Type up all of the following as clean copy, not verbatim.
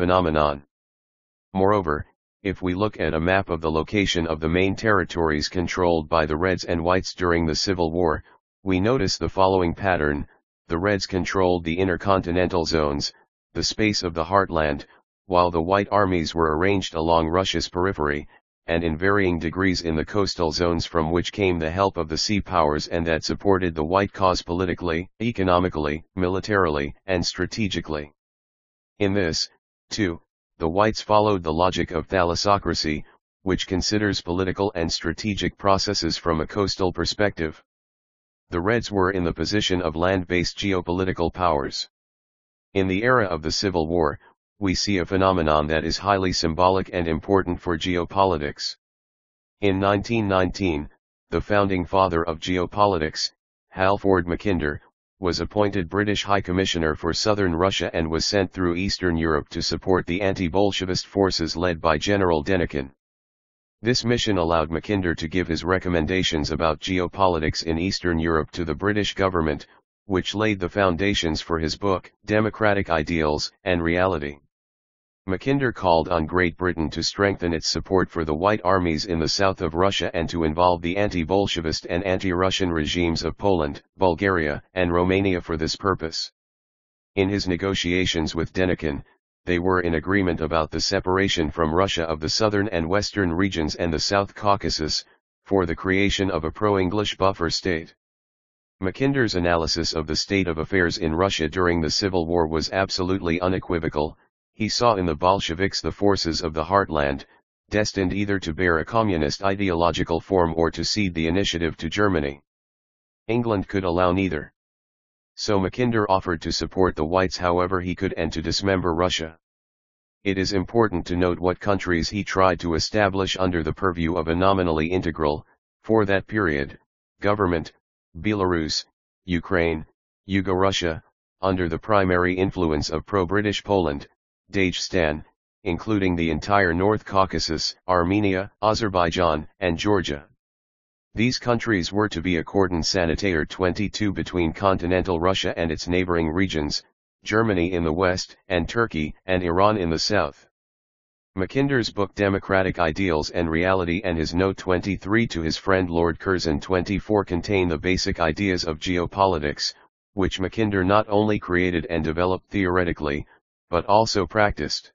phenomenon. Moreover, if we look at a map of the location of the main territories controlled by the Reds and Whites during the Civil War, we notice the following pattern: the Reds controlled the intercontinental zones, the space of the heartland, while the White armies were arranged along Russia's periphery, and in varying degrees in the coastal zones from which came the help of the sea powers and that supported the White cause politically, economically, militarily, and strategically. In this, too, the Whites followed the logic of thalassocracy, which considers political and strategic processes from a coastal perspective. The Reds were in the position of land-based geopolitical powers. In the era of the Civil War, we see a phenomenon that is highly symbolic and important for geopolitics. In 1919, the founding father of geopolitics, Halford Mackinder, was appointed British High Commissioner for Southern Russia and was sent through Eastern Europe to support the anti-Bolshevist forces led by General Denikin. This mission allowed Mackinder to give his recommendations about geopolitics in Eastern Europe to the British government, which laid the foundations for his book, Democratic Ideals and Reality. Mackinder called on Great Britain to strengthen its support for the White armies in the south of Russia and to involve the anti-Bolshevist and anti-Russian regimes of Poland, Bulgaria, and Romania for this purpose. In his negotiations with Denikin, they were in agreement about the separation from Russia of the southern and western regions and the South Caucasus, for the creation of a pro-English buffer state. Mackinder's analysis of the state of affairs in Russia during the Civil War was absolutely unequivocal. He saw in the Bolsheviks the forces of the heartland, destined either to bear a communist ideological form or to cede the initiative to Germany. England could allow neither. So Mackinder offered to support the Whites however he could and to dismember Russia. It is important to note what countries he tried to establish under the purview of a nominally integral, for that period, government: Belarus, Ukraine, Yugo-Russia, under the primary influence of pro-British Poland, Dagestan, including the entire North Caucasus, Armenia, Azerbaijan, and Georgia. These countries were to be a cordon sanitaire 22 between continental Russia and its neighboring regions, Germany in the west, and Turkey and Iran in the south. Mackinder's book Democratic Ideals and Reality and his note 23 to his friend Lord Curzon 24 contain the basic ideas of geopolitics, which Mackinder not only created and developed theoretically, but also practiced.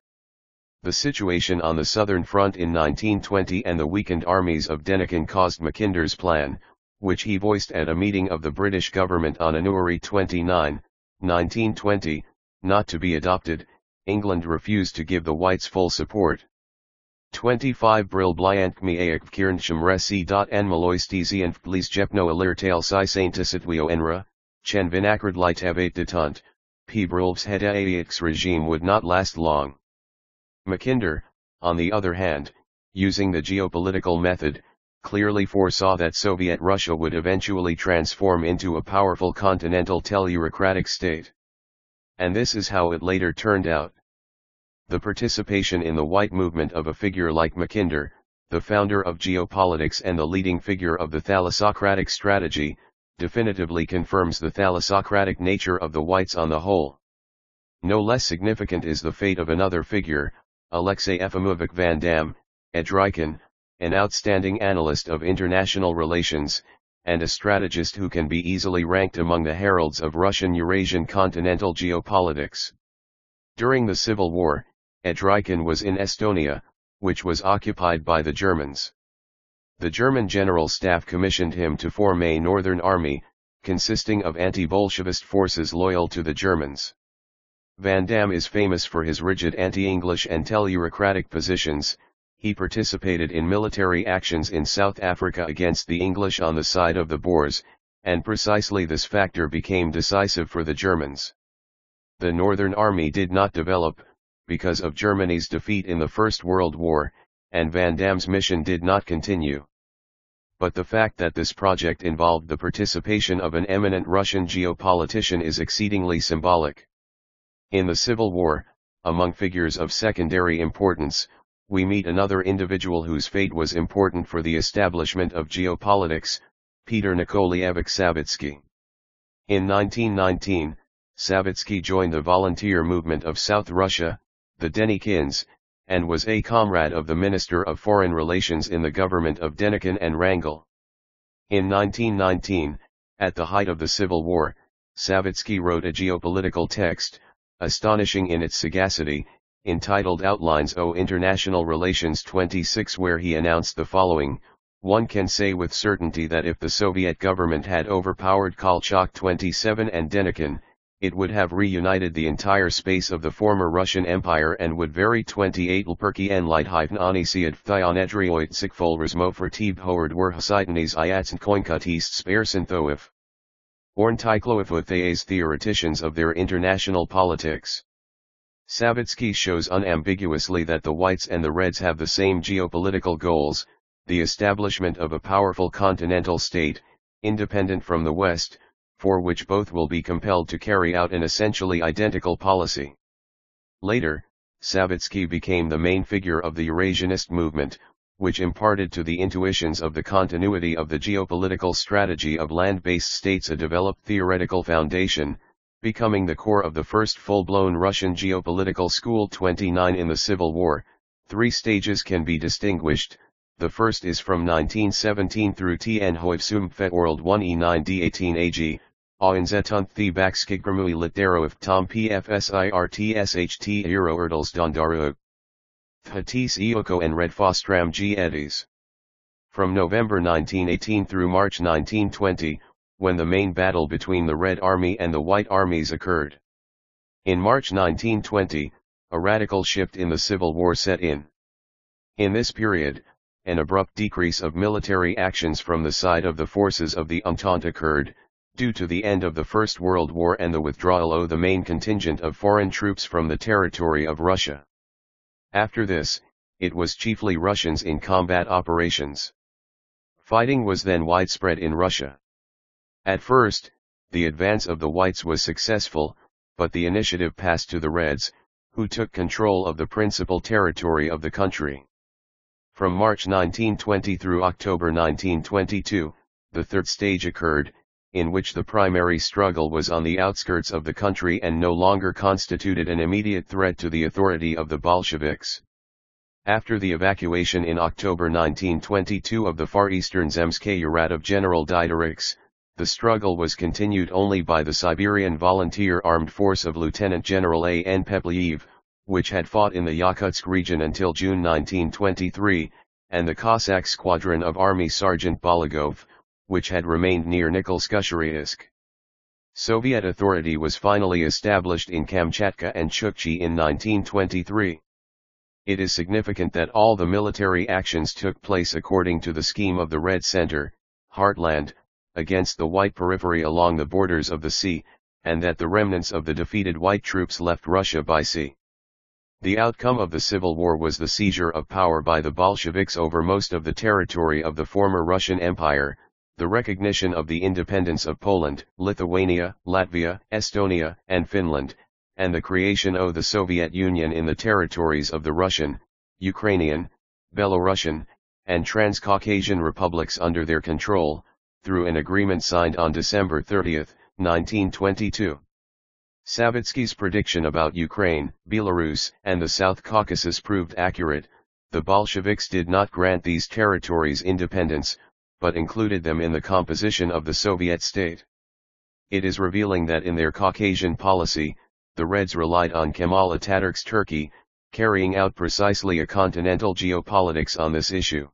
The situation on the Southern Front in 1920 and the weakened armies of Denikin caused Mackinder's plan, which he voiced at a meeting of the British government on January 29, 1920, not to be adopted. England refused to give the Whites full support. 25 Bril Bliankmi Aak Kirnsham Resi. N Maloistizi and Vlis Jepno Alertail Si Saintisitwio Enra, Chen Vinacard Litavate Detunt, P. Brilv's Hedaiax regime would not last long. Mackinder, on the other hand, using the geopolitical method, clearly foresaw that Soviet Russia would eventually transform into a powerful continental tellurocratic state. And this is how it later turned out. The participation in the White movement of a figure like Mackinder, the founder of geopolitics and the leading figure of the thalassocratic strategy, definitively confirms the thalassocratic nature of the Whites on the whole. No less significant is the fate of another figure, Alexei Efimovich Van Dam, Edrykin, an outstanding analyst of international relations, and a strategist who can be easily ranked among the heralds of Russian Eurasian continental geopolitics. During the Civil War, Edrykin was in Estonia, which was occupied by the Germans. The German General Staff commissioned him to form a Northern Army, consisting of anti-Bolshevist forces loyal to the Germans. Van Dam is famous for his rigid anti-English and tellurocratic positions. He participated in military actions in South Africa against the English on the side of the Boers, and precisely this factor became decisive for the Germans. The Northern Army did not develop, because of Germany's defeat in the First World War, and Van Dam's mission did not continue. But the fact that this project involved the participation of an eminent Russian geopolitician is exceedingly symbolic. In the Civil War, among figures of secondary importance, we meet another individual whose fate was important for the establishment of geopolitics, Peter Nikolaevich Savitsky. In 1919, Savitsky joined the volunteer movement of South Russia, the Denikins, and was a comrade of the Minister of Foreign Relations in the government of Denikin and Wrangel. In 1919, at the height of the Civil War, Savitsky wrote a geopolitical text, astonishing in its sagacity, entitled Outlines o International Relations 26, where he announced the following: "One can say with certainty that if the Soviet government had overpowered Kolchak 27 and Denikin, it would have reunited the entire space of the former Russian Empire and would very 28 Lperki en Lighthyven Onisiad Thionedrioit Sikfol Razmofertib Howard were Hasitanes Iats Koinkutis Sparsinthoif. Orntikloifuthaes theoreticians of their international politics." Savitsky shows unambiguously that the Whites and the Reds have the same geopolitical goals, the establishment of a powerful continental state, independent from the West, for which both will be compelled to carry out an essentially identical policy. Later, Savitsky became the main figure of the Eurasianist movement, which imparted to the intuitions of the continuity of the geopolitical strategy of land-based states a developed theoretical foundation, becoming the core of the first full-blown Russian geopolitical school. 29 In the Civil War, 3 stages can be distinguished. The first is from 1917 through Tn Hoivsum Fetworld 1E9 D18 AG, Oinzetunt the Bakskigramui Litderoif Tom PFSIRTSHT Euro Erdals Dondaru. Hatis Ioko and Red Fostram G. Eddies. From November 1918 through March 1920, when the main battle between the Red Army and the White Armies occurred. In March 1920, a radical shift in the Civil War set in. In this period, an abrupt decrease of military actions from the side of the forces of the Entente occurred, due to the end of the First World War and the withdrawal of the main contingent of foreign troops from the territory of Russia. After this, it was chiefly Russians in combat operations. Fighting was then widespread in Russia. At first, the advance of the Whites was successful, but the initiative passed to the Reds, who took control of the principal territory of the country. From March 1920 through October 1922, the third stage occurred, in which the primary struggle was on the outskirts of the country and no longer constituted an immediate threat to the authority of the Bolsheviks. After the evacuation in October 1922 of the far eastern Zemskaya Rat of General Diderix, the struggle was continued only by the Siberian Volunteer Armed Force of Lieutenant General A.N. Pepliev, which had fought in the Yakutsk region until June 1923, and the Cossack Squadron of Army Sergeant Bologov, which had remained near Nikolsk-Usharyansk. Soviet authority was finally established in Kamchatka and Chukchi in 1923. It is significant that all the military actions took place according to the scheme of the Red Center, Heartland, against the White periphery along the borders of the sea, and that the remnants of the defeated White troops left Russia by sea. The outcome of the Civil War was the seizure of power by the Bolsheviks over most of the territory of the former Russian Empire, the recognition of the independence of Poland, Lithuania, Latvia, Estonia, and Finland, and the creation of the Soviet Union in the territories of the Russian, Ukrainian, Belarusian, and Transcaucasian republics under their control, through an agreement signed on December 30, 1922. Savitsky's prediction about Ukraine, Belarus, and the South Caucasus proved accurate. The Bolsheviks did not grant these territories independence, but included them in the composition of the Soviet state. It is revealing that in their Caucasian policy, the Reds relied on Kemal Atatürk's Turkey, carrying out precisely a continental geopolitics on this issue.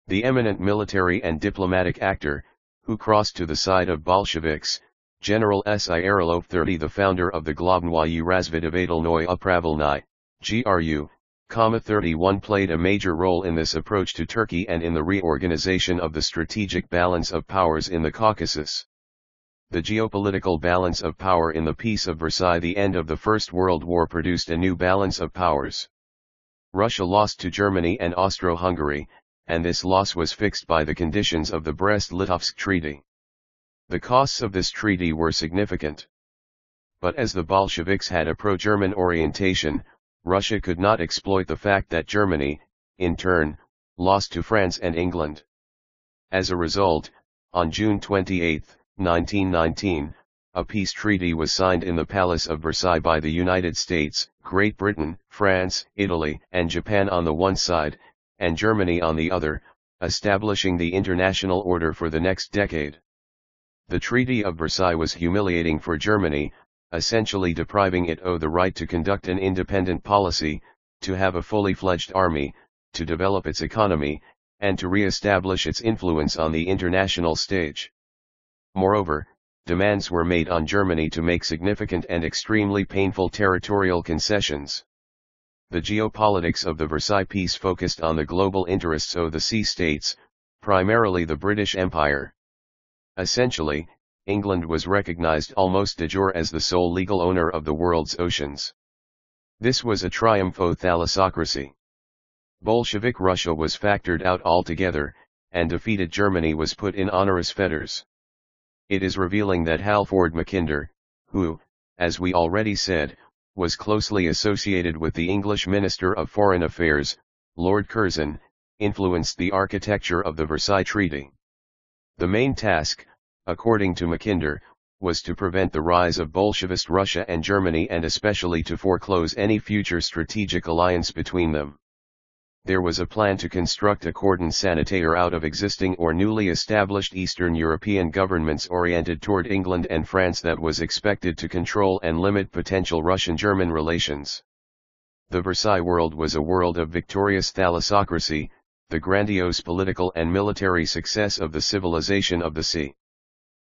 The eminent military and diplomatic actor, who crossed to the side of Bolsheviks, General Siarlov 30, the founder of the Globnoye Razvidavatelnoye Upravilny, GRU, 31 played a major role in this approach to Turkey and in the reorganization of the strategic balance of powers in the Caucasus. The geopolitical balance of power in the Peace of Versailles, the end of the First World War, produced a new balance of powers. Russia lost to Germany and Austro-Hungary, and this loss was fixed by the conditions of the Brest-Litovsk Treaty. The costs of this treaty were significant. But as the Bolsheviks had a pro-German orientation, Russia could not exploit the fact that Germany, in turn, lost to France and England. As a result, on June 28, 1919, a peace treaty was signed in the Palace of Versailles by the United States, Great Britain, France, Italy, and Japan on the one side, and Germany on the other, establishing the international order for the next decade. The Treaty of Versailles was humiliating for Germany, essentially depriving it of the right to conduct an independent policy, to have a fully fledged army, to develop its economy, and to re-establish its influence on the international stage. Moreover, demands were made on Germany to make significant and extremely painful territorial concessions. The geopolitics of the Versailles Peace focused on the global interests of the sea states, primarily the British Empire. Essentially, England was recognized almost de jure as the sole legal owner of the world's oceans. This was a triumph of thalassocracy. Bolshevik Russia was factored out altogether, and defeated Germany was put in onerous fetters. It is revealing that Halford Mackinder, who, as we already said, was closely associated with the English Minister of Foreign Affairs, Lord Curzon, influenced the architecture of the Versailles Treaty. The main task, according to Mackinder, was to prevent the rise of Bolshevist Russia and Germany and especially to foreclose any future strategic alliance between them. There was a plan to construct a cordon sanitaire out of existing or newly established Eastern European governments oriented toward England and France that was expected to control and limit potential Russian-German relations. The Versailles world was a world of victorious thalassocracy, the grandiose political and military success of the civilization of the sea.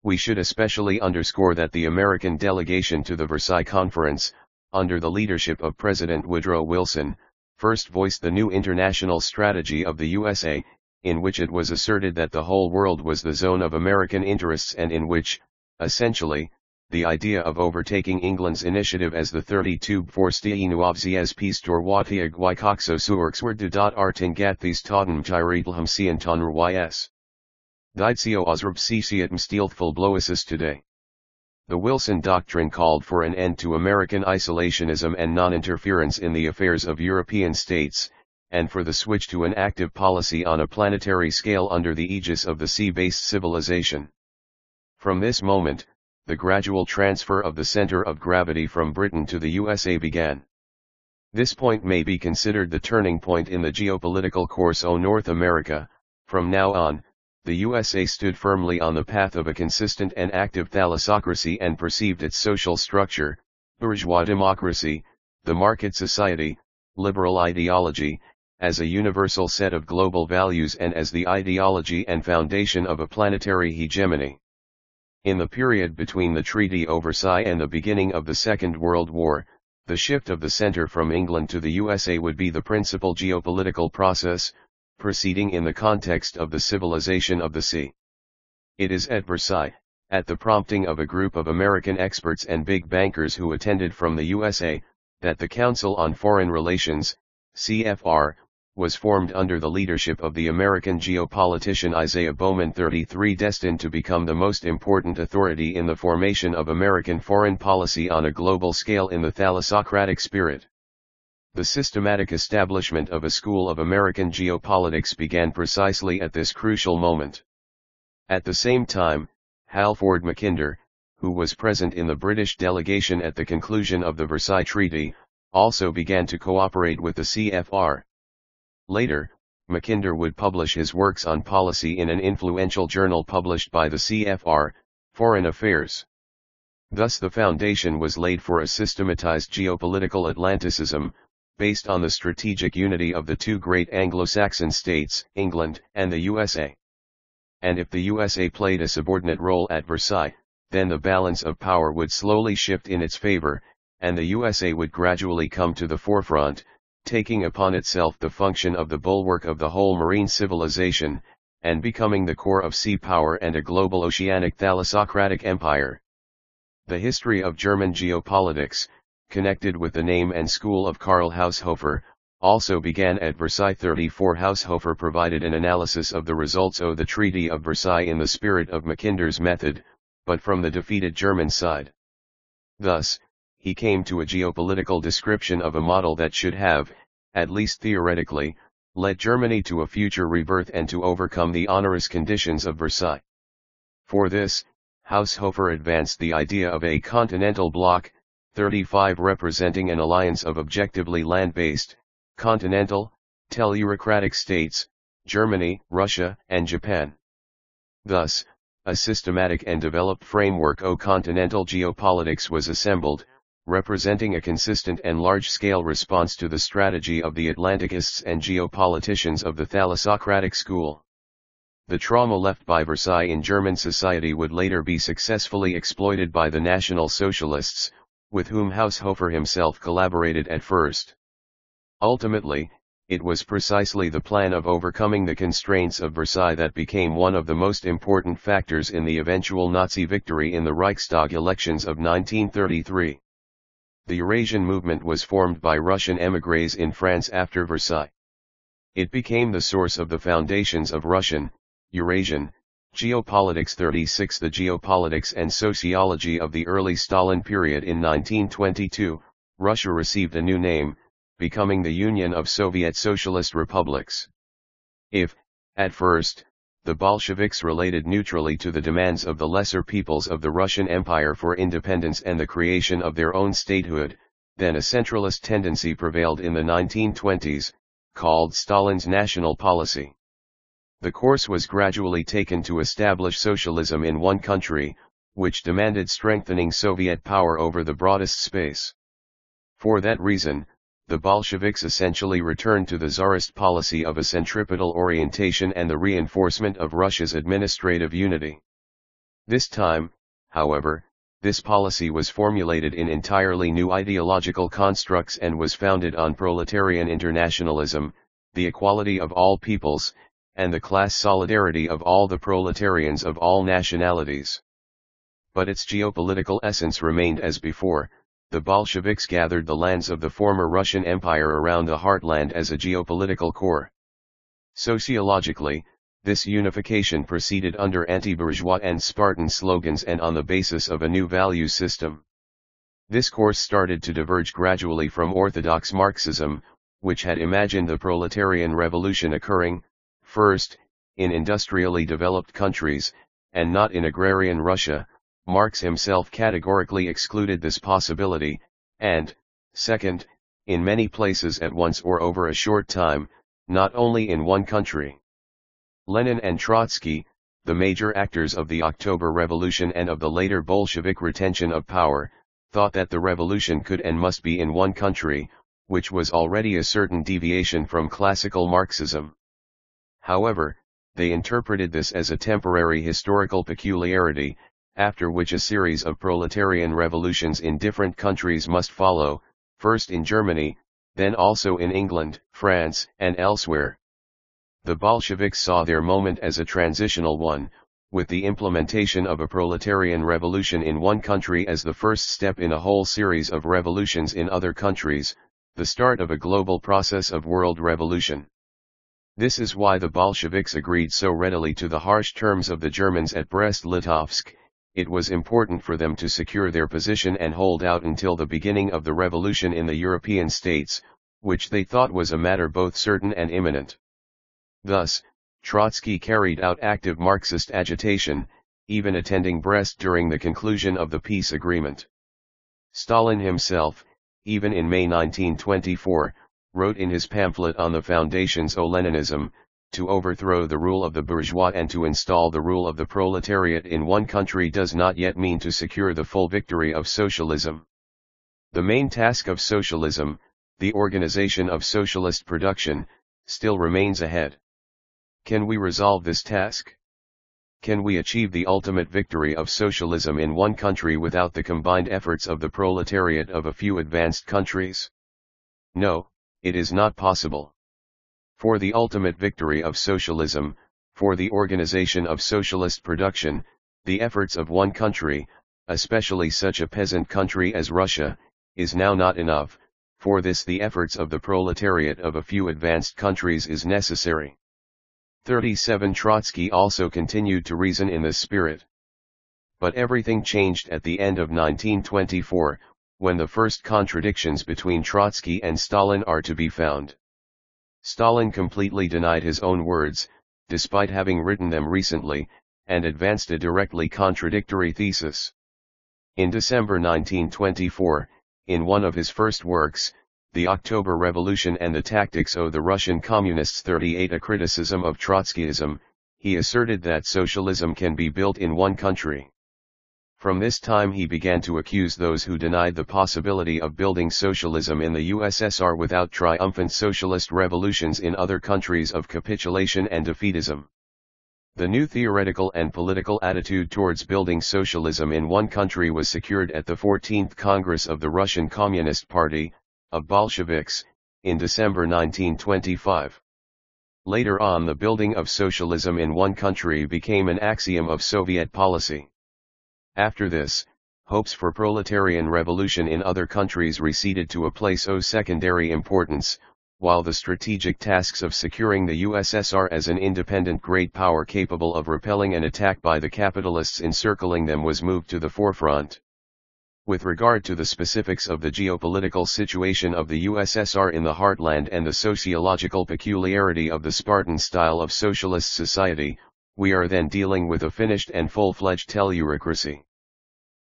We should especially underscore that the American delegation to the Versailles Conference, under the leadership of President Woodrow Wilson, first voiced the new international strategy of the USA, in which it was asserted that the whole world was the zone of American interests and in which, essentially, the idea of overtaking England's initiative as the 32 Vorstehen Nuavzies Pistor Watiag Wycoxo Suerxward de Artingathis Totem Tyreetlham Sientonr ys. Dietio Osrb Cesiatm Steelthful Bloisis today. The Wilson Doctrine called for an end to American isolationism and non-interference in the affairs of European states, and for the switch to an active policy on a planetary scale under the aegis of the sea-based civilization. From this moment, the gradual transfer of the center of gravity from Britain to the USA began. This point may be considered the turning point in the geopolitical course of North America. From now on, the USA stood firmly on the path of a consistent and active thalassocracy and perceived its social structure, bourgeois democracy, the market society, liberal ideology, as a universal set of global values and as the ideology and foundation of a planetary hegemony. In the period between the Treaty of Versailles and the beginning of the Second World War, the shift of the center from England to the USA would be the principal geopolitical process, proceeding in the context of the civilization of the sea. It is at Versailles, at the prompting of a group of American experts and big bankers who attended from the USA, that the Council on Foreign Relations, CFR, was formed under the leadership of the American geopolitician Isaiah Bowman III, destined to become the most important authority in the formation of American foreign policy on a global scale in the thalassocratic spirit. The systematic establishment of a school of American geopolitics began precisely at this crucial moment. At the same time, Halford Mackinder, who was present in the British delegation at the conclusion of the Versailles Treaty, also began to cooperate with the CFR. Later, Mackinder would publish his works on policy in an influential journal published by the CFR, Foreign Affairs. Thus the foundation was laid for a systematized geopolitical Atlanticism, based on the strategic unity of the two great Anglo-Saxon states, England and the USA. And if the USA played a subordinate role at Versailles, then the balance of power would slowly shift in its favor, and the USA would gradually come to the forefront, taking upon itself the function of the bulwark of the whole marine civilization, and becoming the core of sea power and a global oceanic thalassocratic empire. The history of German geopolitics, connected with the name and school of Karl Haushofer, also began at Versailles. 34 Haushofer provided an analysis of the results of the Treaty of Versailles in the spirit of Mackinder's method, but from the defeated German side. Thus, he came to a geopolitical description of a model that should have, at least theoretically, led Germany to a future rebirth and to overcome the onerous conditions of Versailles. For this, Haushofer advanced the idea of a continental bloc, 35 representing an alliance of objectively land-based, continental, tellurocratic states, Germany, Russia, and Japan. Thus, a systematic and developed framework of continental geopolitics was assembled, representing a consistent and large-scale response to the strategy of the Atlanticists and geopoliticians of the thalassocratic school. The trauma left by Versailles in German society would later be successfully exploited by the National Socialists, with whom Haushofer himself collaborated at first. Ultimately, it was precisely the plan of overcoming the constraints of Versailles that became one of the most important factors in the eventual Nazi victory in the Reichstag elections of 1933. The Eurasian movement was formed by Russian émigrés in France after Versailles. It became the source of the foundations of Russian, Eurasian, geopolitics. 36 The geopolitics and sociology of the early Stalin period. In 1922, Russia received a new name, becoming the Union of Soviet Socialist Republics. If, at first, the Bolsheviks related neutrally to the demands of the lesser peoples of the Russian Empire for independence and the creation of their own statehood, then a centralist tendency prevailed in the 1920s, called Stalin's national policy. The course was gradually taken to establish socialism in one country, which demanded strengthening Soviet power over the broadest space. For that reason, the Bolsheviks essentially returned to the Tsarist policy of a centripetal orientation and the reinforcement of Russia's administrative unity. This time, however, this policy was formulated in entirely new ideological constructs and was founded on proletarian internationalism, the equality of all peoples, and the class solidarity of all the proletarians of all nationalities. But its geopolitical essence remained as before. The Bolsheviks gathered the lands of the former Russian Empire around the heartland as a geopolitical core. Sociologically, this unification proceeded under anti-bourgeois and Spartan slogans and on the basis of a new value system. This course started to diverge gradually from orthodox Marxism, which had imagined the proletarian revolution occurring, first, in industrially developed countries, and not in agrarian Russia. Marx himself categorically excluded this possibility, and, second, in many places at once or over a short time, not only in one country. Lenin and Trotsky, the major actors of the October Revolution and of the later Bolshevik retention of power, thought that the revolution could and must be in one country, which was already a certain deviation from classical Marxism. However, they interpreted this as a temporary historical peculiarity, after which a series of proletarian revolutions in different countries must follow, first in Germany, then also in England, France, and elsewhere. The Bolsheviks saw their moment as a transitional one, with the implementation of a proletarian revolution in one country as the first step in a whole series of revolutions in other countries, the start of a global process of world revolution. This is why the Bolsheviks agreed so readily to the harsh terms of the Germans at Brest-Litovsk. It was important for them to secure their position and hold out until the beginning of the revolution in the European states, which they thought was a matter both certain and imminent. Thus, Trotsky carried out active Marxist agitation, even attending Brest during the conclusion of the peace agreement. Stalin himself, even in May 1924, wrote in his pamphlet on the foundations of Leninism, to overthrow the rule of the bourgeois and to install the rule of the proletariat in one country does not yet mean to secure the full victory of socialism. The main task of socialism, the organization of socialist production, still remains ahead. Can we resolve this task? Can we achieve the ultimate victory of socialism in one country without the combined efforts of the proletariat of a few advanced countries? No, it is not possible. For the ultimate victory of socialism, for the organization of socialist production, the efforts of one country, especially such a peasant country as Russia, is now not enough. For this the efforts of the proletariat of a few advanced countries is necessary. 37 Trotsky also continued to reason in this spirit. But everything changed at the end of 1924, when the first contradictions between Trotsky and Stalin are to be found. Stalin completely denied his own words, despite having written them recently, and advanced a directly contradictory thesis. In December 1924, in one of his first works, The October Revolution and the Tactics of the Russian Communists 38, a criticism of Trotskyism, he asserted that socialism can be built in one country. From this time he began to accuse those who denied the possibility of building socialism in the USSR without triumphant socialist revolutions in other countries of capitulation and defeatism. The new theoretical and political attitude towards building socialism in one country was secured at the 14th Congress of the Russian Communist Party, of Bolsheviks, in December 1925. Later on, the building of socialism in one country became an axiom of Soviet policy. After this, hopes for proletarian revolution in other countries receded to a place of secondary importance, while the strategic tasks of securing the USSR as an independent great power capable of repelling an attack by the capitalists encircling them was moved to the forefront. With regard to the specifics of the geopolitical situation of the USSR in the heartland and the sociological peculiarity of the Spartan style of socialist society, we are then dealing with a finished and full-fledged teleurocracy.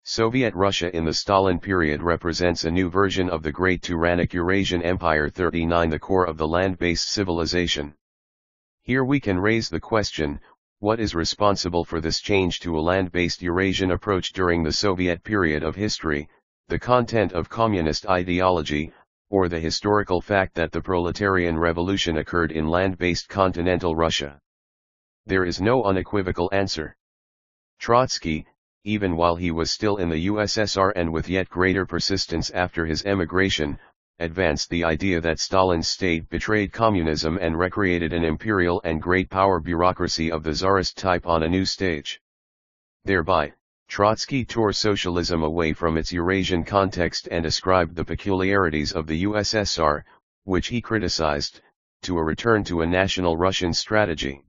Soviet Russia in the Stalin period represents a new version of the great tyrannic Eurasian Empire 39, the core of the land-based civilization. Here we can raise the question, what is responsible for this change to a land-based Eurasian approach during the Soviet period of history, the content of communist ideology, or the historical fact that the proletarian revolution occurred in land-based continental Russia? There is no unequivocal answer. Trotsky, even while he was still in the USSR and with yet greater persistence after his emigration, advanced the idea that Stalin's state betrayed communism and recreated an imperial and great power bureaucracy of the Tsarist type on a new stage. Thereby, Trotsky tore socialism away from its Eurasian context and ascribed the peculiarities of the USSR, which he criticized, to a return to a national Russian strategy.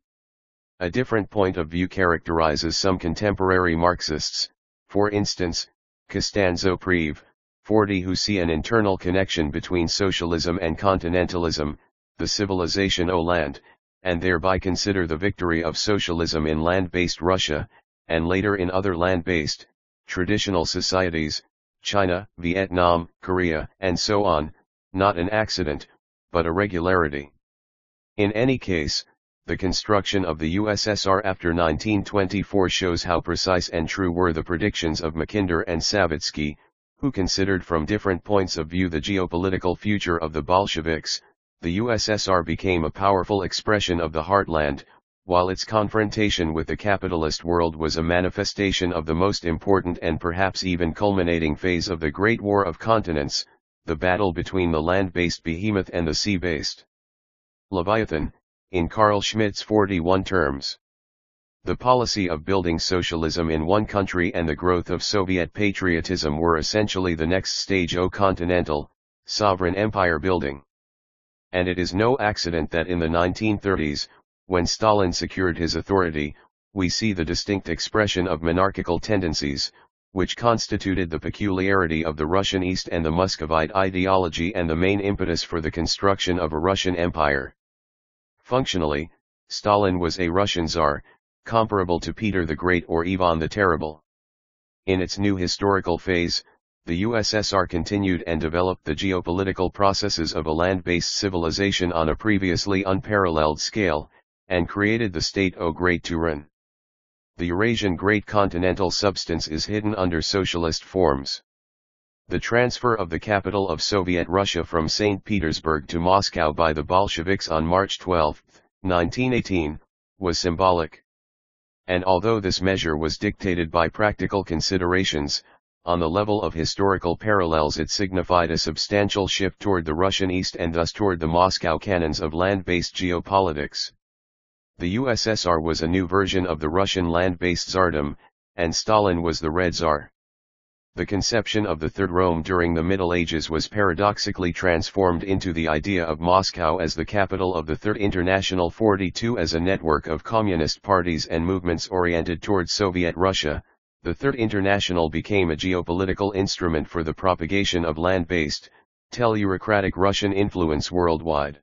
A different point of view characterizes some contemporary Marxists, for instance, Costanzo Preve, 40, who see an internal connection between socialism and continentalism, the civilization o' land, and thereby consider the victory of socialism in land-based Russia, and later in other land-based, traditional societies, China, Vietnam, Korea, and so on, not an accident, but a regularity. In any case, the construction of the USSR after 1924 shows how precise and true were the predictions of Mackinder and Savitsky, who considered from different points of view the geopolitical future of the Bolsheviks. The USSR became a powerful expression of the heartland, while its confrontation with the capitalist world was a manifestation of the most important and perhaps even culminating phase of the Great War of Continents, the battle between the land-based behemoth and the sea-based Leviathan, in Carl Schmitt's 41 terms. The policy of building socialism in one country and the growth of Soviet patriotism were essentially the next stage of continental, sovereign empire building. And it is no accident that in the 1930s, when Stalin secured his authority, we see the distinct expression of monarchical tendencies, which constituted the peculiarity of the Russian East and the Muscovite ideology and the main impetus for the construction of a Russian empire. Functionally, Stalin was a Russian Tsar, comparable to Peter the Great or Ivan the Terrible. In its new historical phase, the USSR continued and developed the geopolitical processes of a land-based civilization on a previously unparalleled scale, and created the state o' Great Turan. The Eurasian great continental substance is hidden under socialist forms. The transfer of the capital of Soviet Russia from St. Petersburg to Moscow by the Bolsheviks on March 12, 1918, was symbolic. And although this measure was dictated by practical considerations, on the level of historical parallels it signified a substantial shift toward the Russian East and thus toward the Moscow canons of land-based geopolitics. The USSR was a new version of the Russian land-based Tsardom, and Stalin was the Red Tsar. The conception of the Third Rome during the Middle Ages was paradoxically transformed into the idea of Moscow as the capital of the Third International 42 as a network of communist parties and movements oriented toward Soviet Russia. The Third International became a geopolitical instrument for the propagation of land-based, teleurocratic Russian influence worldwide.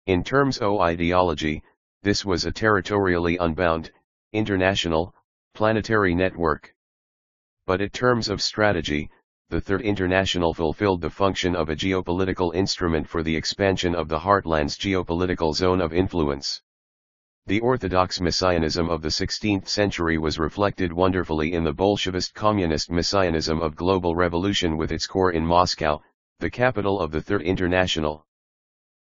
In terms of ideology, this was a territorially unbound, international, planetary network. But in terms of strategy, the Third International fulfilled the function of a geopolitical instrument for the expansion of the heartland's geopolitical zone of influence. The orthodox messianism of the 16th century was reflected wonderfully in the Bolshevist communist messianism of global revolution with its core in Moscow, the capital of the Third International.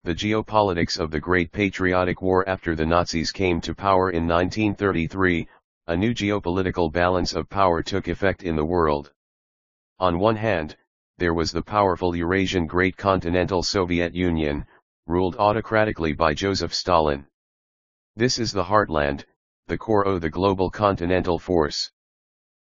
The geopolitics of the Great Patriotic War after the Nazis came to power in 1933, a new geopolitical balance of power took effect in the world. On one hand, there was the powerful Eurasian Great Continental Soviet Union, ruled autocratically by Joseph Stalin. This is the heartland, the core of the global continental force.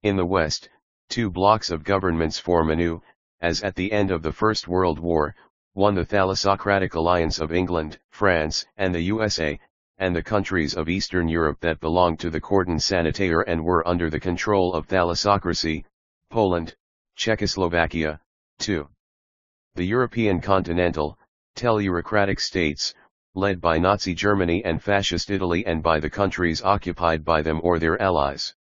In the West, two blocks of governments form anew, as at the end of the First World War, one the thalassocratic alliance of England, France, and the USA, and the countries of Eastern Europe that belonged to the cordon sanitaire and were under the control of thalassocracy, Poland, Czechoslovakia, 2. The European continental, tellurocratic states, led by Nazi Germany and Fascist Italy and by the countries occupied by them or their allies.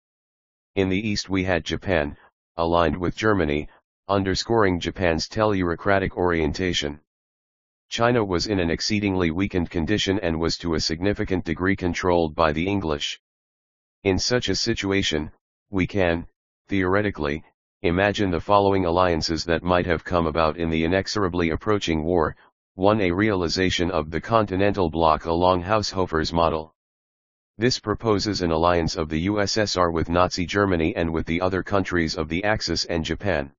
In the east we had Japan, aligned with Germany, underscoring Japan's tellurocratic orientation. China was in an exceedingly weakened condition and was to a significant degree controlled by the English. In such a situation, we can, theoretically, imagine the following alliances that might have come about in the inexorably approaching war. 1. A realization of the continental bloc along Haushofer's model. This proposes an alliance of the USSR with Nazi Germany and with the other countries of the Axis and Japan.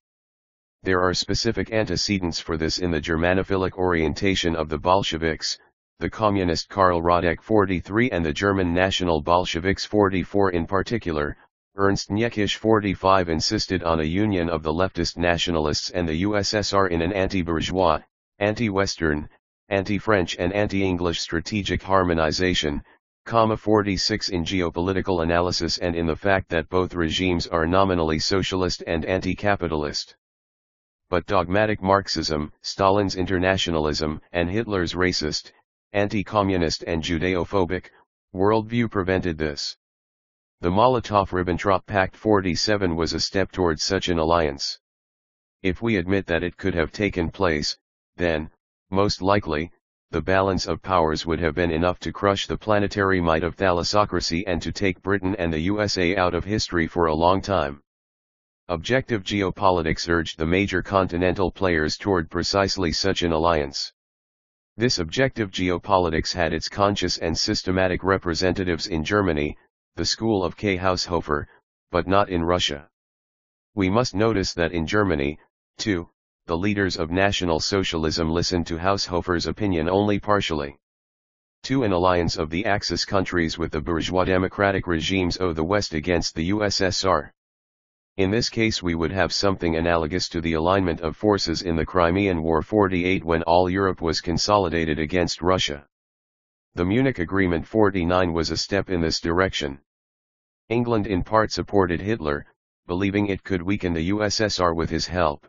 There are specific antecedents for this in the Germanophilic orientation of the Bolsheviks, the communist Karl Radek 43 and the German National Bolsheviks 44 in particular. Ernst Niekisch 45 insisted on a union of the leftist nationalists and the USSR in an anti-bourgeois, anti-Western, anti-French and anti-English strategic harmonization, 46 in geopolitical analysis and in the fact that both regimes are nominally socialist and anti-capitalist. But dogmatic Marxism, Stalin's internationalism, and Hitler's racist, anti-communist and Judeo-phobic worldview prevented this. The Molotov-Ribbentrop Pact 47 was a step towards such an alliance. If we admit that it could have taken place, then, most likely, the balance of powers would have been enough to crush the planetary might of thalassocracy and to take Britain and the USA out of history for a long time. Objective geopolitics urged the major continental players toward precisely such an alliance. This objective geopolitics had its conscious and systematic representatives in Germany, the school of K. Haushofer, but not in Russia. We must notice that in Germany, too, the leaders of National Socialism listened to Haushofer's opinion only partially. 2. An alliance of the Axis countries with the bourgeois democratic regimes of the West against the USSR. In this case we would have something analogous to the alignment of forces in the Crimean War 48 when all Europe was consolidated against Russia. The Munich Agreement 49 was a step in this direction. England in part supported Hitler, believing it could weaken the USSR with his help.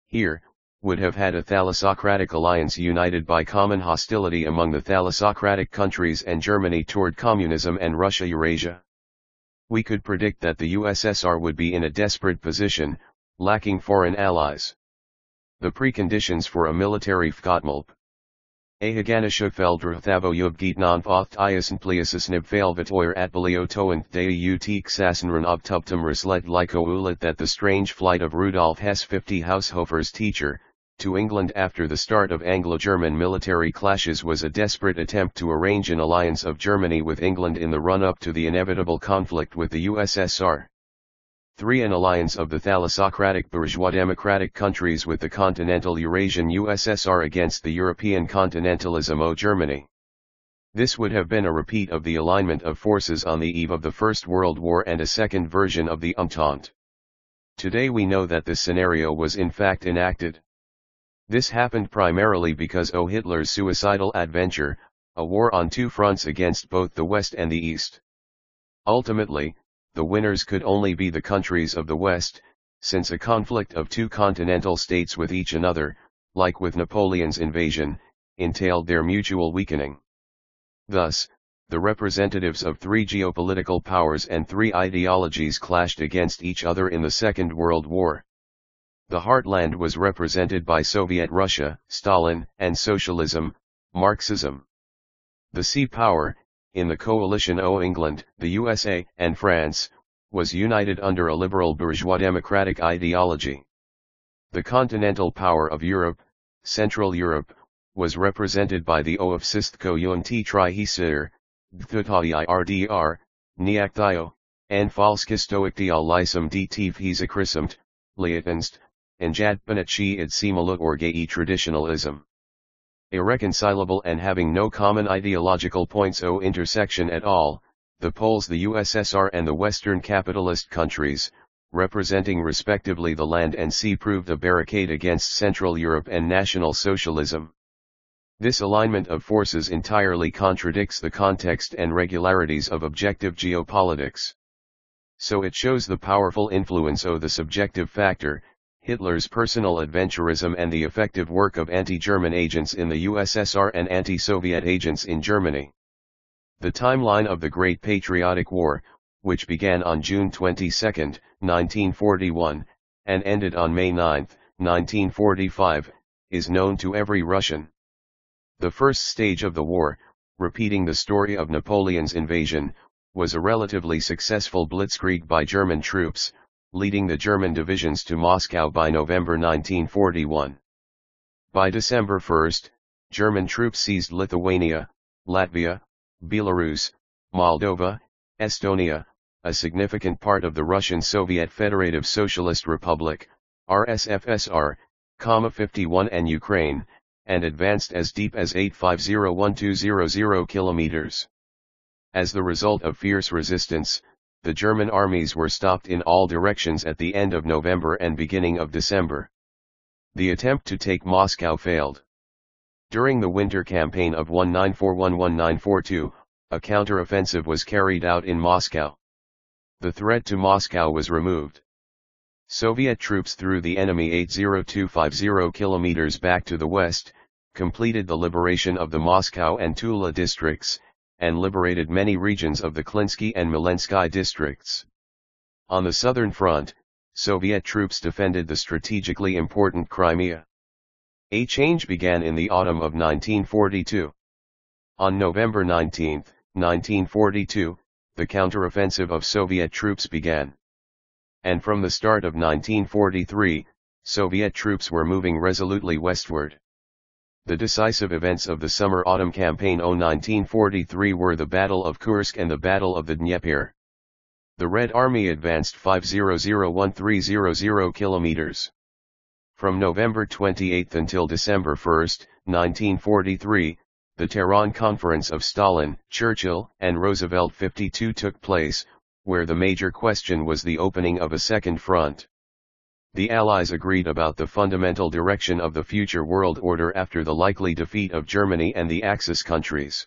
Here, would have had a thalassocratic alliance united by common hostility among the thalassocratic countries and Germany toward communism and Russia-Eurasia. We could predict that the USSR would be in a desperate position, lacking foreign allies. The preconditions for a military Vkotmulp. A Haganische Feldruthavoyubgeet oft Iasnpliasisnib Failvatoir at Beliotoant de Utique Sassenran Obtuptum Rislet Lyco Ulit that the strange flight of Rudolf Hess 50 Haushofer's teacher, to England after the start of Anglo-German military clashes was a desperate attempt to arrange an alliance of Germany with England in the run-up to the inevitable conflict with the USSR. 3. An alliance of the thalassocratic bourgeois democratic countries with the continental Eurasian USSR against the European continentalism of Germany. This would have been a repeat of the alignment of forces on the eve of the First World War and a second version of the Entente. Today we know that this scenario was in fact enacted. This happened primarily because of Hitler's suicidal adventure, a war on two fronts against both the West and the East. Ultimately, the winners could only be the countries of the West, since a conflict of two continental states with each another, like with Napoleon's invasion, entailed their mutual weakening. Thus, the representatives of three geopolitical powers and three ideologies clashed against each other in the Second World War. The heartland was represented by Soviet Russia, Stalin, and socialism, Marxism. The sea power, in the coalition of England, the USA, and France, was united under a liberal bourgeois democratic ideology. The continental power of Europe, Central Europe, was represented by the O of Sistko Yunti Trihisir, Gthutairdr, Niaktio, and Falskistoiktial Lysum DT Hisakrisamt, Liatanst, and Jadpanachi id Simalut Orgai traditionalism. Irreconcilable and having no common ideological points o intersection at all, the Poles, the USSR and the Western capitalist countries, representing respectively the land and sea, proved a barricade against Central Europe and National Socialism. This alignment of forces entirely contradicts the context and regularities of objective geopolitics. So it shows the powerful influence of the subjective factor, Hitler's personal adventurism and the effective work of anti-German agents in the USSR and anti-Soviet agents in Germany. The timeline of the Great Patriotic War, which began on June 22, 1941, and ended on May 9, 1945, is known to every Russian. The first stage of the war, repeating the story of Napoleon's invasion, was a relatively successful blitzkrieg by German troops, leading the German divisions to Moscow by November 1941. By December 1, German troops seized Lithuania, Latvia, Belarus, Moldova, Estonia, a significant part of the Russian Soviet Federative Socialist Republic, RSFSR, 51 and Ukraine, and advanced as deep as 850-1200 kilometers. As the result of fierce resistance, the German armies were stopped in all directions at the end of November and beginning of December. The attempt to take Moscow failed. During the winter campaign of 1941-1942, a counteroffensive was carried out in Moscow. The threat to Moscow was removed. Soviet troops threw the enemy 80250 kilometers back to the west, completed the liberation of the Moscow and Tula districts, and liberated many regions of the Klinsky and Milensky districts. On the southern front, Soviet troops defended the strategically important Crimea. A change began in the autumn of 1942. On November 19, 1942, the counteroffensive of Soviet troops began. And from the start of 1943, Soviet troops were moving resolutely westward. The decisive events of the summer-autumn campaign of 1943 were the Battle of Kursk and the Battle of the Dnieper. The Red Army advanced 500-1300 kilometers. From November 28 until December 1, 1943, the Tehran Conference of Stalin, Churchill, and Roosevelt 52 took place, where the major question was the opening of a second front. The Allies agreed about the fundamental direction of the future world order after the likely defeat of Germany and the Axis countries.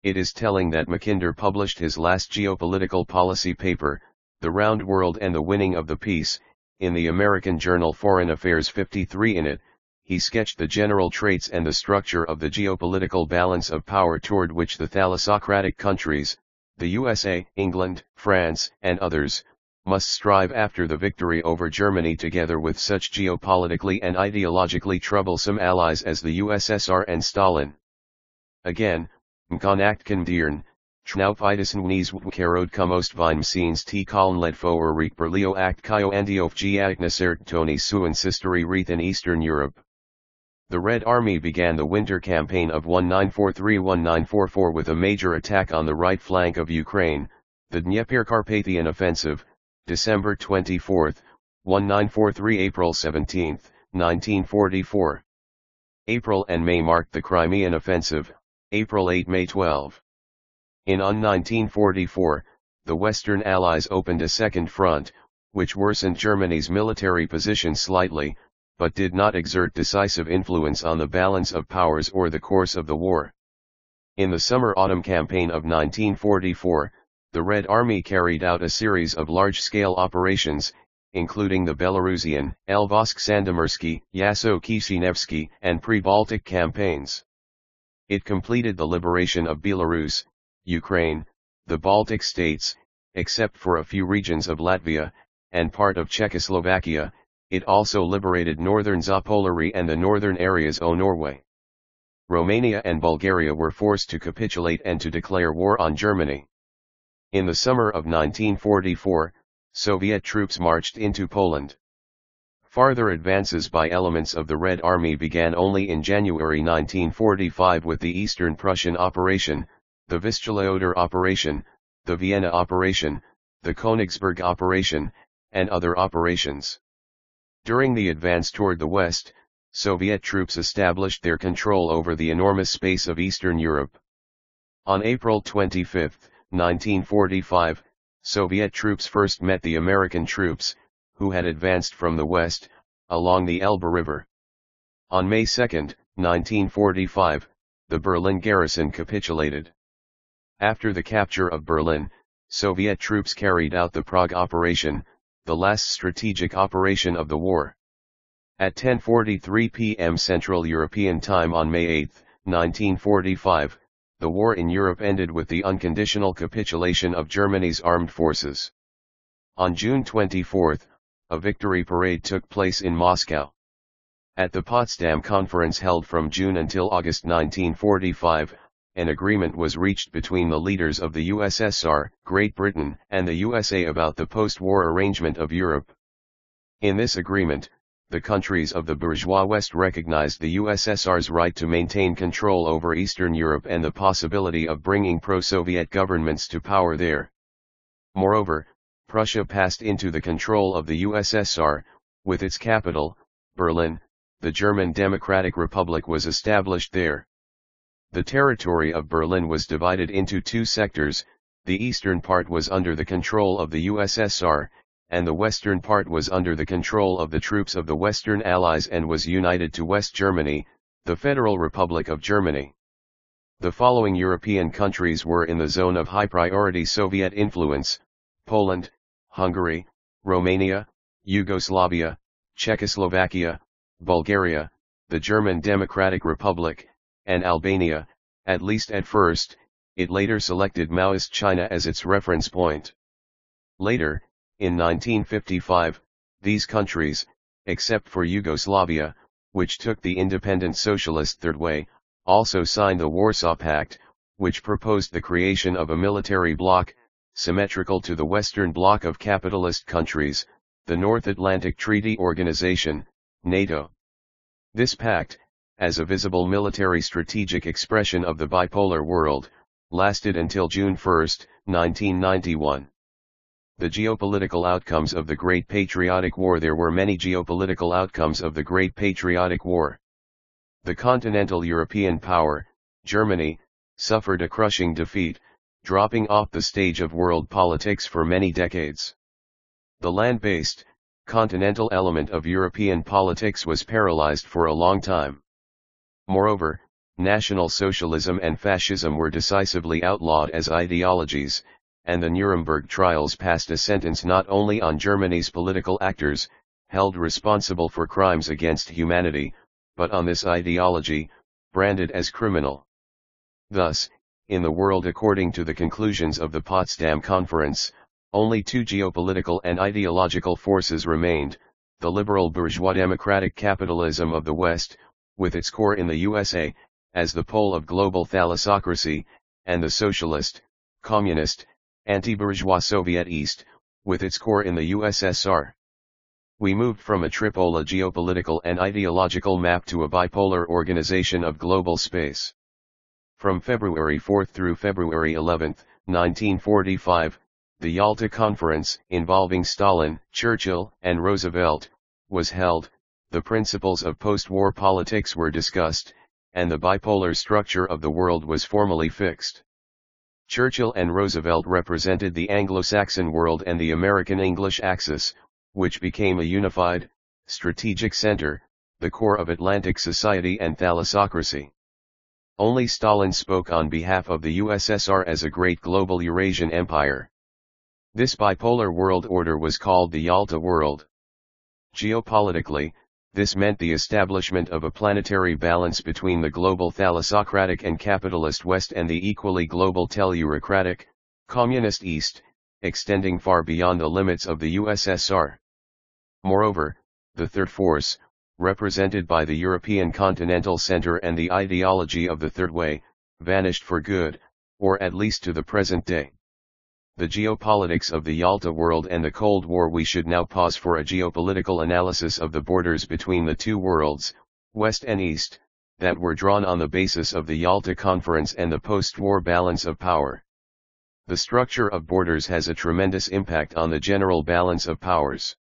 It is telling that Mackinder published his last geopolitical policy paper, The Round World and the Winning of the Peace, in the American journal Foreign Affairs 53. In it, he sketched the general traits and the structure of the geopolitical balance of power toward which the thalassocratic countries, the USA, England, France, and others, must strive after the victory over Germany, together with such geopolitically and ideologically troublesome allies as the USSR and Stalin. Again, Mkonaktkan Diern, Schnaufidesen Wnies Karod Kumost Vime Scenes T. Kaln Ledfo or Berlio Act Kyo Andiof Giagnisert Tony Suan Sisteri Reith in Eastern Europe. The Red Army began the winter campaign of 1943-1944 with a major attack on the right flank of Ukraine, the Dnieper-Carpathian Offensive, December 24, 1943 April 17, 1944. April and May marked the Crimean Offensive, April 8-May 12. In 1944, the Western Allies opened a second front, which worsened Germany's military position slightly, but did not exert decisive influence on the balance of powers or the course of the war. In the summer-autumn campaign of 1944, the Red Army carried out a series of large-scale operations, including the Belarusian, Elbowsk-Sandomiersky, Yaso-Kishinevsky, and pre-Baltic campaigns. It completed the liberation of Belarus, Ukraine, the Baltic states, except for a few regions of Latvia, and part of Czechoslovakia. It also liberated northern Zaporizhzhia and the northern areas of Norway. Romania and Bulgaria were forced to capitulate and to declare war on Germany. In the summer of 1944, Soviet troops marched into Poland. Farther advances by elements of the Red Army began only in January 1945 with the Eastern Prussian Operation, the Vistula-Oder Operation, the Vienna Operation, the Königsberg Operation, and other operations. During the advance toward the west, Soviet troops established their control over the enormous space of Eastern Europe. On April 25, 1945, Soviet troops first met the American troops, who had advanced from the west, along the Elbe River. On May 2, 1945, the Berlin garrison capitulated. After the capture of Berlin, Soviet troops carried out the Prague Operation, the last strategic operation of the war. At 10:43 p.m. Central European Time on May 8, 1945, the war in Europe ended with the unconditional capitulation of Germany's armed forces. On June 24, a victory parade took place in Moscow. At the Potsdam Conference held from June until August 1945, an agreement was reached between the leaders of the USSR, Great Britain, and the USA about the post-war arrangement of Europe. In this agreement, the countries of the bourgeois West recognized the USSR's right to maintain control over Eastern Europe and the possibility of bringing pro-Soviet governments to power there. Moreover, Prussia passed into the control of the USSR, with its capital, Berlin. The German Democratic Republic was established there. The territory of Berlin was divided into two sectors. The eastern part was under the control of the USSR, and the western part was under the control of the troops of the Western Allies and was united to West Germany, the Federal Republic of Germany. The following European countries were in the zone of high-priority Soviet influence: Poland, Hungary, Romania, Yugoslavia, Czechoslovakia, Bulgaria, the German Democratic Republic, and Albania. At least at first, it later selected Maoist China as its reference point. Later, in 1955, these countries, except for Yugoslavia, which took the independent socialist third way, also signed the Warsaw Pact, which proposed the creation of a military bloc, symmetrical to the Western Bloc of capitalist countries, the North Atlantic Treaty Organization, NATO. This pact, as a visible military strategic expression of the bipolar world, lasted until June 1, 1991. The geopolitical outcomes of the Great Patriotic War. There were many geopolitical outcomes of the Great Patriotic War. The continental European power, Germany, suffered a crushing defeat, dropping off the stage of world politics for many decades. The land-based, continental element of European politics was paralyzed for a long time. Moreover, National Socialism and Fascism were decisively outlawed as ideologies, and the Nuremberg trials passed a sentence not only on Germany's political actors, held responsible for crimes against humanity, but on this ideology, branded as criminal. Thus, in the world according to the conclusions of the Potsdam Conference, only two geopolitical and ideological forces remained: the liberal bourgeois democratic capitalism of the West, with its core in the USA, as the pole of global thalassocracy, and the socialist, communist, anti-bourgeois Soviet East, with its core in the USSR. We moved from a tripolar geopolitical and ideological map to a bipolar organization of global space. From February 4 through February 11, 1945, the Yalta Conference, involving Stalin, Churchill, and Roosevelt, was held. The principles of post-war politics were discussed, and the bipolar structure of the world was formally fixed. Churchill and Roosevelt represented the Anglo-Saxon world and the American English axis, which became a unified, strategic center, the core of Atlantic society and thalassocracy. Only Stalin spoke on behalf of the USSR as a great global Eurasian empire. This bipolar world order was called the Yalta world. Geopolitically, This meant the establishment of a planetary balance between the global thalassocratic and capitalist West and the equally global tellurocratic, communist East, extending far beyond the limits of the USSR. Moreover, the third force, represented by the European continental center and the ideology of the Third Way, vanished for good, or at least to the present day. The geopolitics of the Yalta world and the Cold War. We should now pause for a geopolitical analysis of the borders between the two worlds, West and East, that were drawn on the basis of the Yalta Conference and the post-war balance of power. The structure of borders has a tremendous impact on the general balance of powers.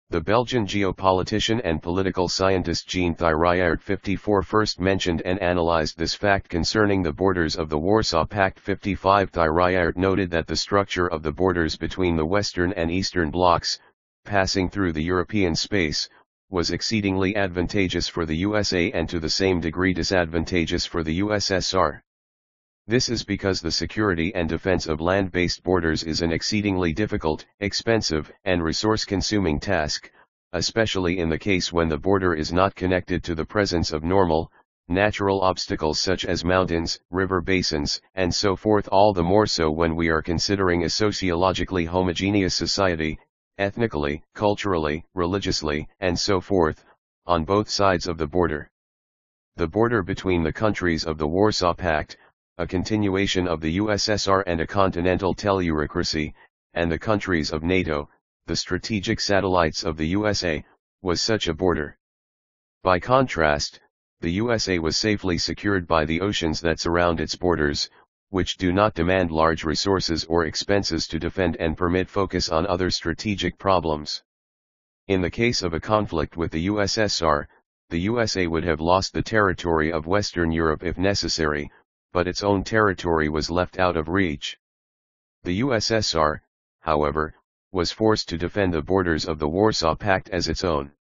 The Belgian geopolitician and political scientist Jean Thiriart 54 first mentioned and analyzed this fact concerning the borders of the Warsaw Pact. 55 Thiriart noted that the structure of the borders between the Western and Eastern blocs, passing through the European space, was exceedingly advantageous for the USA and to the same degree disadvantageous for the USSR. This is because the security and defense of land-based borders is an exceedingly difficult, expensive, and resource-consuming task, especially in the case when the border is not connected to the presence of normal, natural obstacles such as mountains, river basins, and so forth, all the more so when we are considering a sociologically homogeneous society, ethnically, culturally, religiously, and so forth, on both sides of the border. The border between the countries of the Warsaw Pact, a continuation of the USSR and a continental tellurocracy, and the countries of NATO, the strategic satellites of the USA, was such a border. By contrast, the USA was safely secured by the oceans that surround its borders, which do not demand large resources or expenses to defend and permit focus on other strategic problems. In the case of a conflict with the USSR, the USA would have lost the territory of Western Europe if necessary, but its own territory was left out of reach. The USSR, however, was forced to defend the borders of the Warsaw Pact as its own.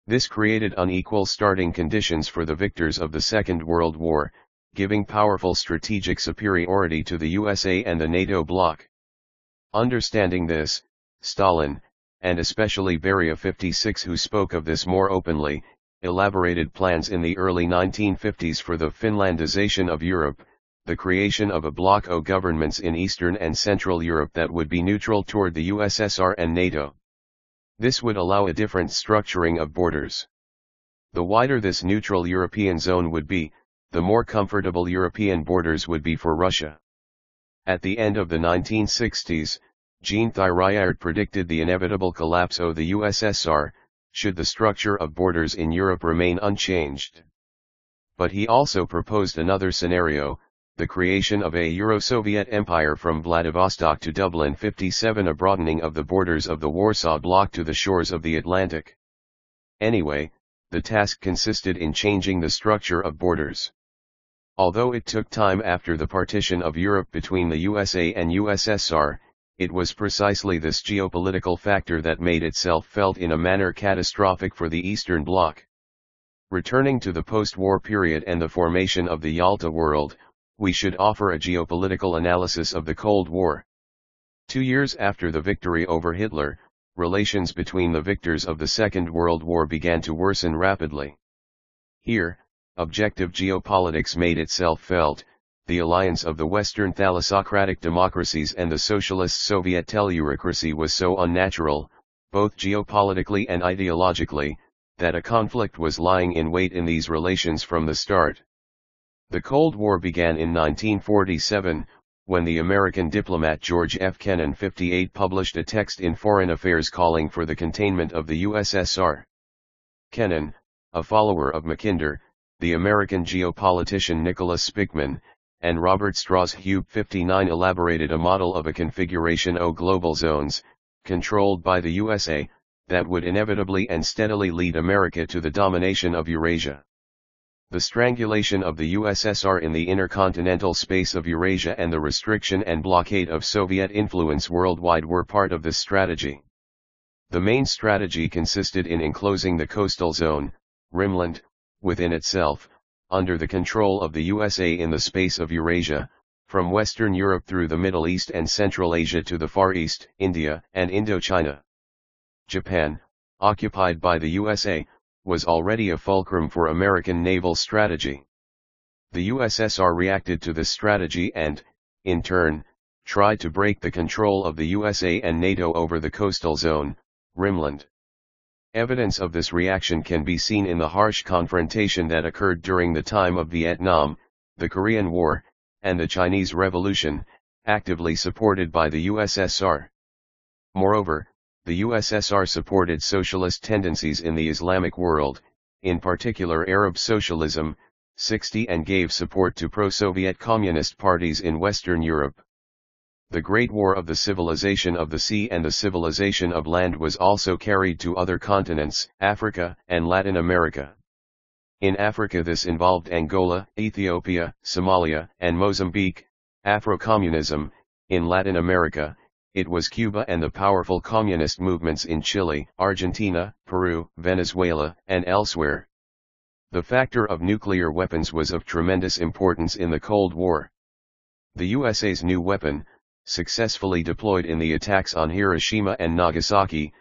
This created unequal starting conditions for the victors of the Second World War, giving powerful strategic superiority to the USA and the NATO bloc. Understanding this, Stalin, and especially Beria 56, who spoke of this more openly, elaborated plans in the early 1950s for the Finlandization of Europe, the creation of a bloc of governments in Eastern and Central Europe that would be neutral toward the USSR and NATO. This would allow a different structuring of borders. The wider this neutral European zone would be, the more comfortable European borders would be for Russia. At the end of the 1960s, Jean Thiriart predicted the inevitable collapse of the USSR, should the structure of borders in Europe remain unchanged. But he also proposed another scenario, the creation of a Euro-Soviet empire from Vladivostok to Dublin. 57 A broadening of the borders of the Warsaw Bloc to the shores of the Atlantic. Anyway, the task consisted in changing the structure of borders. Although it took time after the partition of Europe between the USA and USSR, it was precisely this geopolitical factor that made itself felt in a manner catastrophic for the Eastern Bloc. Returning to the post-war period and the formation of the Yalta world, we should offer a geopolitical analysis of the Cold War. 2 years after the victory over Hitler, relations between the victors of the Second World War began to worsen rapidly. Here, objective geopolitics made itself felt. The alliance of the Western thalassocratic democracies and the socialist Soviet tellurocracy was so unnatural, both geopolitically and ideologically, that a conflict was lying in wait in these relations from the start. The Cold War began in 1947, when the American diplomat George F. Kennan 58 published a text in Foreign Affairs calling for the containment of the USSR. Kennan, a follower of Mackinder, the American geopolitician Nicholas Spickman, and Robert Strauss Hube 59 elaborated a model of a configuration of global zones, controlled by the USA, that would inevitably and steadily lead America to the domination of Eurasia. The strangulation of the USSR in the intercontinental space of Eurasia and the restriction and blockade of Soviet influence worldwide were part of this strategy. The main strategy consisted in enclosing the coastal zone, Rimland, within itself, under the control of the USA in the space of Eurasia, from Western Europe through the Middle East and Central Asia to the Far East, India, and Indochina. Japan, occupied by the USA, was already a fulcrum for American naval strategy. The USSR reacted to this strategy and, in turn, tried to break the control of the USA and NATO over the coastal zone, Rimland. Evidence of this reaction can be seen in the harsh confrontation that occurred during the time of Vietnam, the Korean War, and the Chinese Revolution, actively supported by the USSR. Moreover, the USSR supported socialist tendencies in the Islamic world, in particular Arab socialism, 60 and gave support to pro-Soviet communist parties in Western Europe. The Great War of the civilization of the sea and the civilization of land was also carried to other continents, Africa and Latin America. In Africa this involved Angola, Ethiopia, Somalia, and Mozambique. Afro-communism. In Latin America, it was Cuba and the powerful communist movements in Chile, Argentina, Peru, Venezuela, and elsewhere. The factor of nuclear weapons was of tremendous importance in the Cold War. The USA's new weapon, successfully deployed in the attacks on Hiroshima and Nagasaki,